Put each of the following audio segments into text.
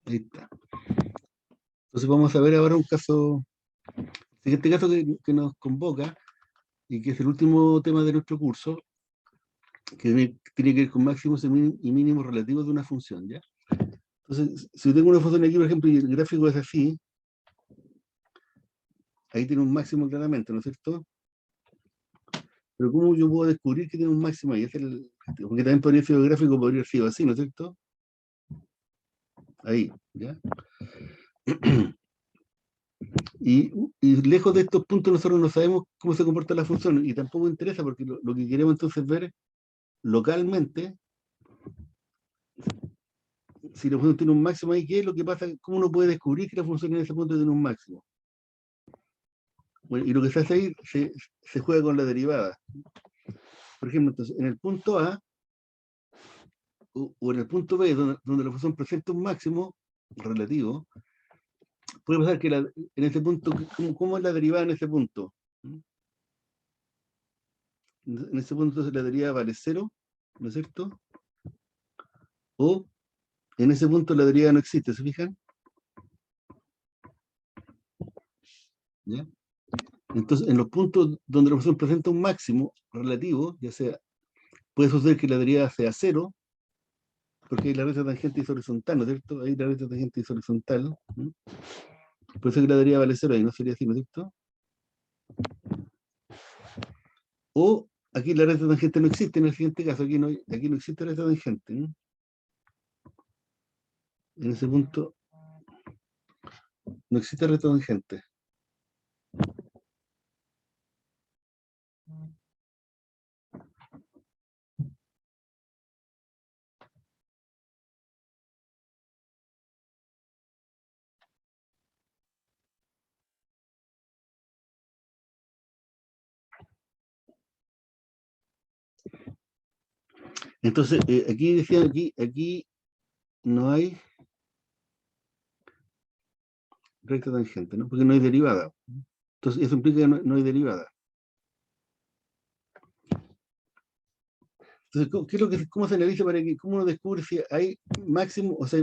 Ahí está. Entonces vamos a ver ahora un caso, el siguiente caso que nos convoca, y que es el último tema de nuestro curso, que tiene que ver con máximos y mínimos relativos de una función, ¿ya? Entonces, si yo tengo una función aquí, por ejemplo, y el gráfico es así, ahí tiene un máximo claramente, ¿no es cierto? Pero ¿cómo yo puedo descubrir que tiene un máximo ahí? Porque también podría ser el gráfico, podría haber sido así, ¿no es cierto? Ahí, ¿ya? Y lejos de estos puntos nosotros no sabemos cómo se comporta la función, y tampoco interesa, porque lo que queremos entonces ver localmente, si la función tiene un máximo ahí, ¿qué es lo que pasa? ¿Cómo uno puede descubrir que la función en ese punto tiene un máximo? Bueno, y lo que se hace ahí, se juega con la derivada. Por ejemplo, entonces, en el punto A, o en el punto B, donde la función presenta un máximo relativo, puede pasar que en ese punto, ¿cómo es la derivada en ese punto? En ese punto entonces la derivada vale 0, ¿no es cierto? O en ese punto la derivada no existe, ¿se fijan? ¿Ya? Entonces, en los puntos donde la función presenta un máximo relativo, ya sea, puede suceder que la derivada sea 0, porque ahí la recta tangente es horizontal, ¿no es cierto? Ahí la recta tangente es horizontal. Puede ser que la derivada vale 0, ahí no sería así, ¿no es cierto? O aquí la recta tangente no existe en el siguiente caso, aquí no existe la recta tangente, ¿no? En ese punto no existe recta tangente. Entonces, aquí decían, aquí no hay recta tangente, ¿no? Porque no hay derivada. Entonces, eso implica que no hay derivada. Entonces, ¿qué es lo cómo se analiza cómo uno descubre si hay máximo? O sea,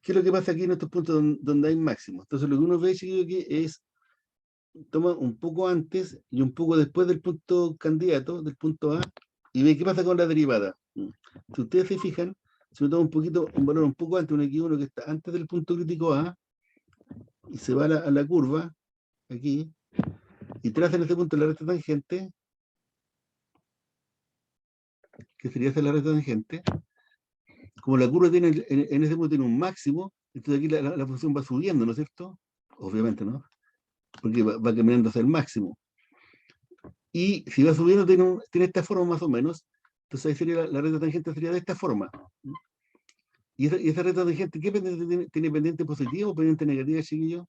¿qué es lo que pasa aquí en estos puntos donde hay máximo? Entonces, lo que uno ve, chiquillo, aquí es, toma un poco antes y un poco después del punto candidato, del punto A, y ve qué pasa con la derivada. Si ustedes se fijan, si uno toma un valor un poco antes, un X1 que está antes del punto crítico A, y se va a la curva, aquí, y traza en este punto la recta tangente, que sería esa la recta tangente, como la curva tiene en ese punto tiene un máximo, entonces aquí la función va subiendo, ¿no es cierto? Obviamente, ¿no? Porque va caminando hacia el máximo. Y si va subiendo, tiene esta forma más o menos, entonces ahí sería la recta tangente sería de esta forma. Y esa recta tangente, ¿qué pendiente tiene pendiente positiva o pendiente negativa, chiquillo?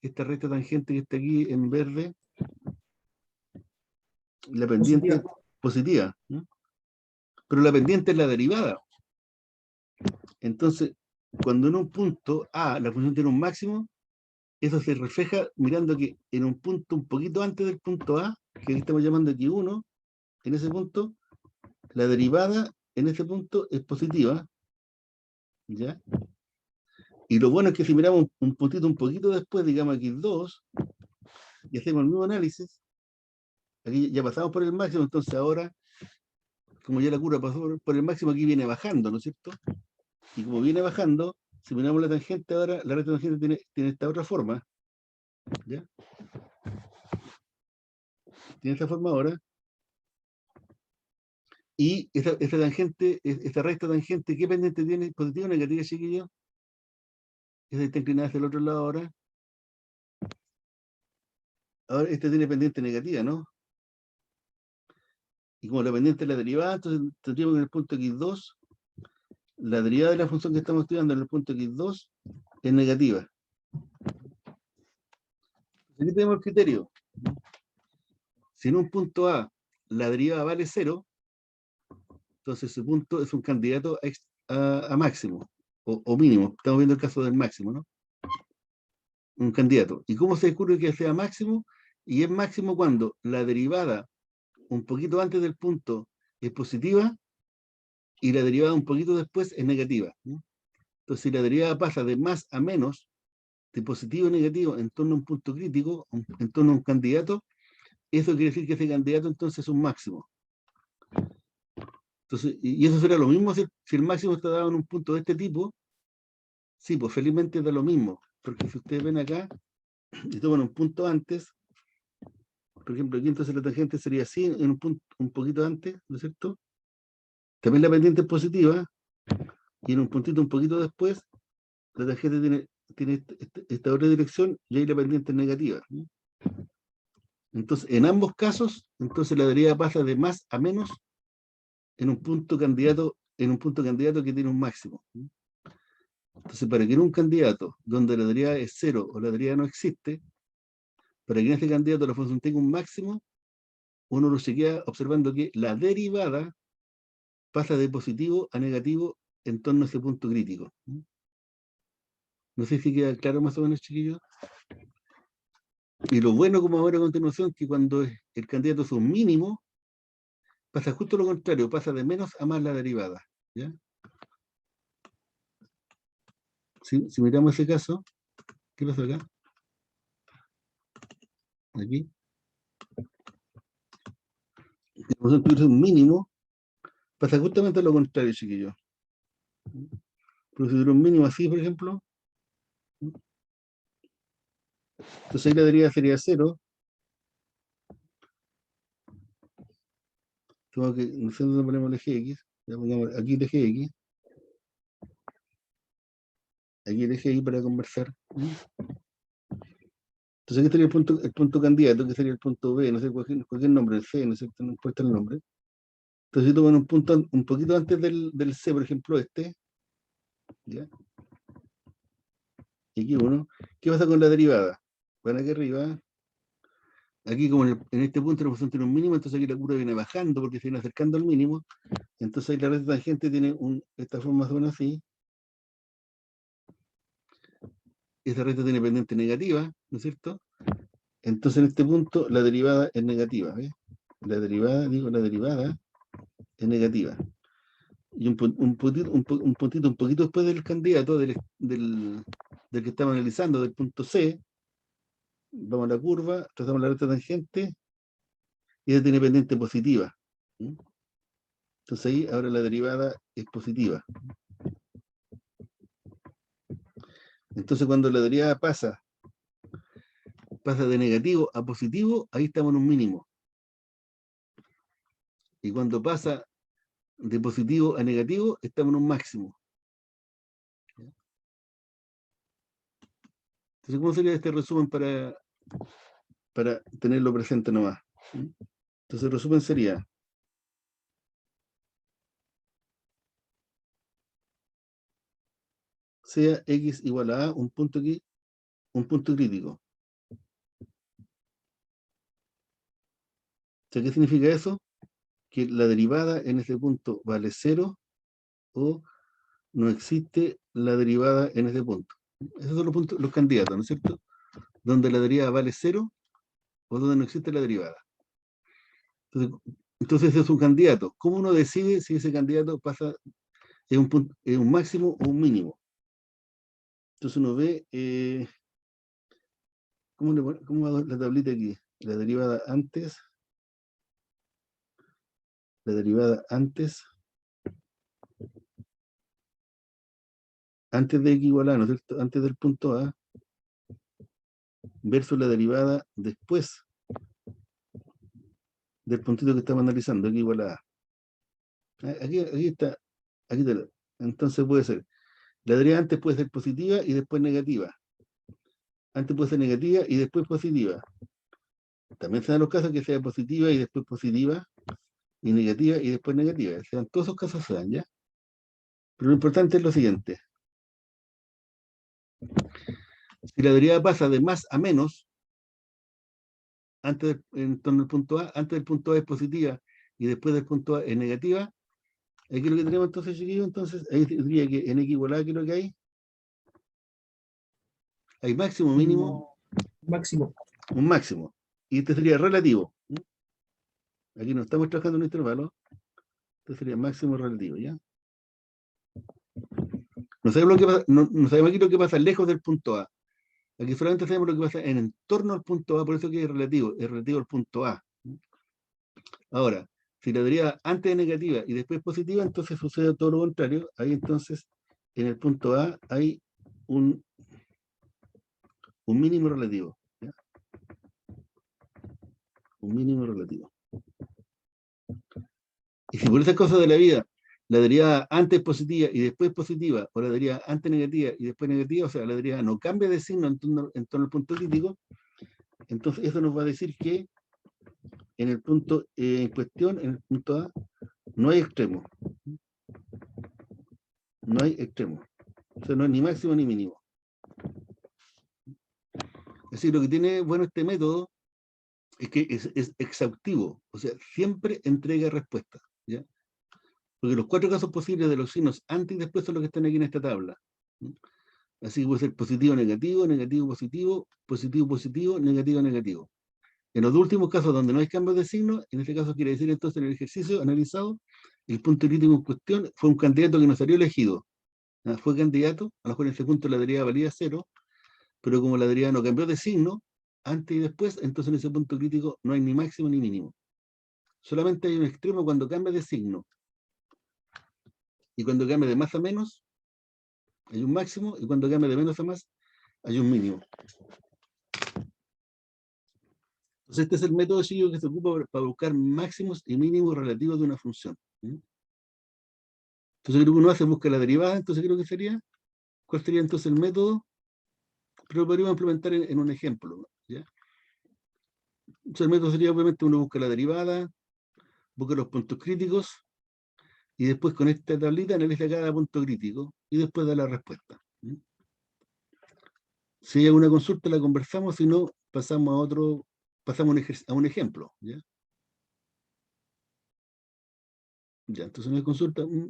Esta recta tangente que está aquí en verde, la pendiente positiva, ¿no? Pero la pendiente es la derivada. Entonces, cuando en un punto A la función tiene un máximo, eso se refleja mirando que en un punto un poquito antes del punto A, que aquí estamos llamando aquí 1, en ese punto, la derivada en ese punto es positiva, ¿ya? Y lo bueno es que si miramos un puntito un poquito después, digamos aquí 2, y hacemos el mismo análisis, aquí ya pasamos por el máximo, entonces ahora, como ya la curva pasó por el máximo, aquí viene bajando, ¿no es cierto? Y como viene bajando, si miramos la tangente ahora, la recta tangente tiene esta otra forma, ¿ya? Tiene esta forma ahora, y esta tangente, esta recta tangente, ¿qué pendiente tiene? ¿Positiva o negativa, chiquillo? Esta está inclinada hacia el otro lado ahora. Ahora esta tiene pendiente negativa, ¿no? Y como la pendiente es la derivada, entonces tendríamos que en el punto x2, la derivada de la función que estamos estudiando en el punto x2 es negativa. Aquí tenemos el criterio. Si en un punto A la derivada vale 0, entonces ese punto es un candidato a máximo, o mínimo. Estamos viendo el caso del máximo, ¿no? Un candidato. ¿Y cómo se descubre que sea máximo? Y es máximo cuando la derivada un poquito antes del punto es positiva y la derivada un poquito después es negativa, ¿no? Entonces, si la derivada pasa de más a menos, de positivo a negativo, en torno a un punto crítico, en torno a un candidato, eso quiere decir que ese candidato entonces es un máximo. Entonces, y eso será lo mismo si el máximo está dado en un punto de este tipo. Sí, pues felizmente da lo mismo, porque si ustedes ven acá, y toman un punto antes, por ejemplo, aquí entonces la tangente sería así, en un punto un poquito antes, ¿no es cierto? También la pendiente es positiva, y en un puntito un poquito después, la tangente tiene esta otra dirección, y ahí la pendiente es negativa, ¿no? Entonces, en ambos casos, entonces la derivada pasa de más a menos en un punto candidato que tiene un máximo, ¿no? Entonces, para que en un candidato donde la derivada es cero o la derivada no existe, para que en este candidato la función tenga un máximo, uno lo seguía observando que la derivada pasa de positivo a negativo en torno a ese punto crítico. No sé si queda claro más o menos, chiquillos. Y lo bueno, como ahora a continuación, que cuando el candidato es un mínimo, pasa justo lo contrario, pasa de menos a más la derivada, ¿ya? Si miramos ese caso, ¿qué pasa acá? Aquí. Si tuviese un mínimo, pasa justamente lo contrario, chiquillos. Pero si tuviera un mínimo así, por ejemplo, entonces ahí la derivada sería cero. Tengo que, no sé dónde ponemos el eje X. Ya pongamos aquí el eje X. Aquí el eje Y para conversar. Entonces aquí estaría el punto candidato, que sería el punto B, no sé, cualquier nombre, el C, no sé, no importa el nombre. Entonces si toman un punto un poquito antes del C, por ejemplo, este, ¿ya? Y aquí uno. ¿Qué pasa con la derivada? Van aquí arriba. Aquí como en este punto la función tiene un mínimo, entonces aquí la curva viene bajando porque se viene acercando al mínimo. Entonces ahí la recta tangente tiene esta forma más o menos así. Esa recta tiene pendiente negativa, ¿no es cierto? Entonces en este punto la derivada es negativa, ¿ves? La derivada es negativa. Y un puntito un poquito después del candidato, del que estamos analizando, del punto C, vamos a la curva, trazamos la recta tangente y ella tiene pendiente positiva. ¿Sí? Entonces ahí ahora la derivada es positiva. Entonces cuando la derivada pasa de negativo a positivo, ahí estamos en un mínimo. Y cuando pasa de positivo a negativo, estamos en un máximo. Entonces, ¿cómo sería este resumen para tenerlo presente nomás? Entonces el resumen sería: sea x igual a un punto aquí, un punto crítico. O sea, ¿qué significa eso? Que la derivada en ese punto vale 0 o no existe la derivada en ese punto. Esos son los puntos, los candidatos, ¿no es cierto? Donde la derivada vale 0 o donde no existe la derivada. Entonces ese es un candidato. ¿Cómo uno decide si ese candidato pasa es un máximo o un mínimo? Entonces uno ve, ¿cómo hago la tablita aquí? La derivada antes de x igual a, ¿no es cierto? Antes del punto A, versus la derivada después del puntito que estamos analizando, x igual a A. Aquí está, aquí está. Entonces puede ser, la derivada antes puede ser positiva y después negativa. Antes puede ser negativa y después positiva. También se dan los casos que sea positiva y después positiva, y negativa y después negativa. Todos esos casos se dan, ¿ya? Pero lo importante es lo siguiente. Si la derivada pasa de más a menos, en torno al punto A, antes del punto A es positiva y después del punto A es negativa, aquí lo que tenemos entonces, chiquillos, entonces, ahí diría que en x igual a, ¿qué es lo que hay? Hay máximo, mínimo, Máximo. un máximo. Y este sería relativo. Aquí no estamos trabajando en un intervalo. Este sería máximo relativo, ¿ya? No sabemos lo que pasa, no sabemos aquí lo que pasa lejos del punto A. Aquí solamente sabemos lo que pasa en torno al punto A, por eso que es relativo al punto A. Ahora, si la deriva antes es negativa y después positiva, entonces sucede todo lo contrario. Ahí entonces, en el punto A hay un mínimo relativo. ¿Ya? Un mínimo relativo. Y si por esas cosas de la vida, la deriva antes positiva y después positiva, o la deriva antes negativa y después negativa, o sea, la deriva no cambia de signo en torno al punto crítico, entonces eso nos va a decir que en el punto en cuestión, en el punto A, no hay extremo. No hay extremo. O sea, no es ni máximo ni mínimo. Es decir, lo que tiene bueno este método es que es exhaustivo, o sea, siempre entrega respuesta, ¿ya? Porque los 4 casos posibles de los signos antes y después son los que están aquí en esta tabla. Así que puede ser positivo, negativo, negativo, positivo, positivo, positivo, negativo, negativo. En los últimos casos donde no hay cambios de signo, en este caso quiere decir entonces en el ejercicio analizado, el punto crítico en cuestión fue un candidato que no salió elegido. Fue candidato, a lo mejor en ese punto la deriva valía 0, pero como la deriva no cambió de signo, antes y después, entonces en ese punto crítico no hay ni máximo ni mínimo. Solamente hay un extremo cuando cambia de signo. Y cuando cambia de más a menos, hay un máximo, y cuando cambia de menos a más, hay un mínimo. Entonces este es el método chico que se ocupa para buscar máximos y mínimos relativos de una función. Entonces creo que uno hace, busca la derivada, entonces creo que sería, ¿cuál sería entonces el método? Pero lo podríamos implementar en un ejemplo, ¿ya? Entonces el método sería, obviamente, uno busca la derivada, busca los puntos críticos, y después con esta tablita analiza cada punto crítico, y después da la respuesta. Si hay alguna consulta la conversamos, si no, pasamos a un ejemplo, ¿ya? Ya, entonces no hay consulta.